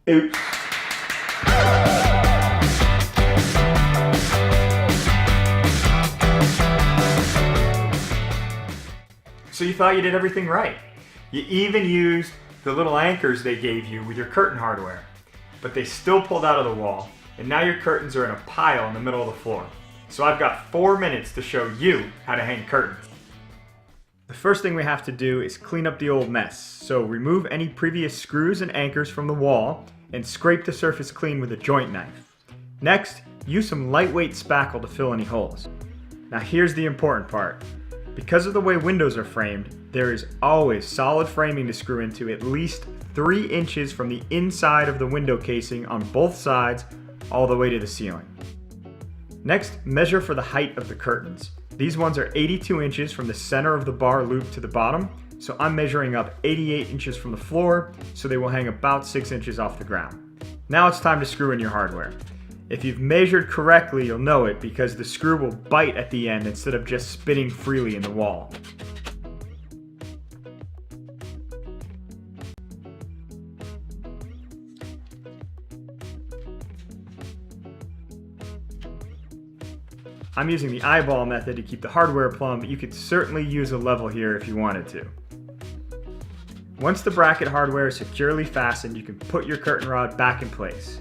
Oops. So you thought you did everything right. You even used the little anchors they gave you with your curtain hardware, but they still pulled out of the wall, and now your curtains are in a pile in the middle of the floor. So I've got 4 minutes to show you how to hang curtains. The first thing we have to do is clean up the old mess. So remove any previous screws and anchors from the wall and scrape the surface clean with a joint knife. Next, use some lightweight spackle to fill any holes. Now here's the important part. Because of the way windows are framed, there is always solid framing to screw into at least 3 inches from the inside of the window casing on both sides all the way to the ceiling. Next, measure for the height of the curtains. These ones are 82 inches from the center of the bar loop to the bottom, so I'm measuring up 88 inches from the floor, so they will hang about 6 inches off the ground. Now it's time to screw in your hardware. If you've measured correctly, you'll know it because the screw will bite at the end instead of just spinning freely in the wall. I'm using the eyeball method to keep the hardware plumb, but you could certainly use a level here if you wanted to. Once the bracket hardware is securely fastened, you can put your curtain rod back in place.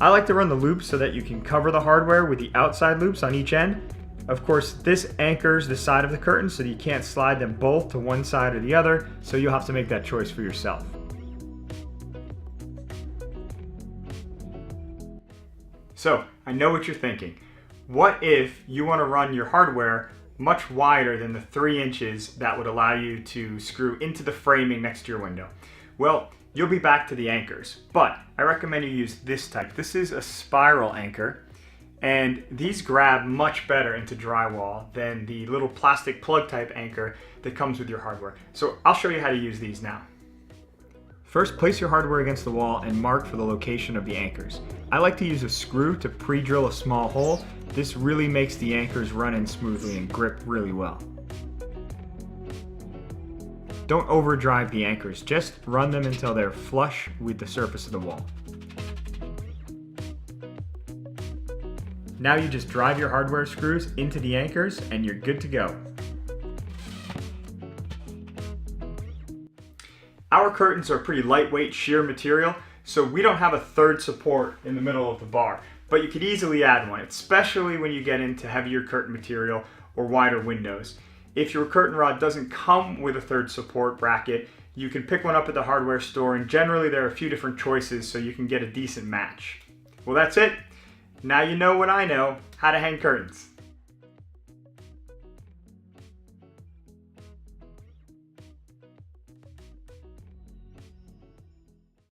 I like to run the loops so that you can cover the hardware with the outside loops on each end. Of course, this anchors the side of the curtain so that you can't slide them both to one side or the other, so you'll have to make that choice for yourself. So, I know what you're thinking. What if you want to run your hardware much wider than the 3 inches that would allow you to screw into the framing next to your window? Well, you'll be back to the anchors, but I recommend you use this type. This is a spiral anchor, and these grab much better into drywall than the little plastic plug type anchor that comes with your hardware. So I'll show you how to use these now. First, place your hardware against the wall and mark for the location of the anchors. I like to use a screw to pre-drill a small hole. This really makes the anchors run in smoothly and grip really well. Don't overdrive the anchors, just run them until they're flush with the surface of the wall. Now you just drive your hardware screws into the anchors and you're good to go. Our curtains are pretty lightweight sheer material, so we don't have a third support in the middle of the bar, but you could easily add one, especially when you get into heavier curtain material or wider windows. If your curtain rod doesn't come with a third support bracket, you can pick one up at the hardware store, and generally there are a few different choices so you can get a decent match. Well, that's it. Now you know what I know, how to hang curtains.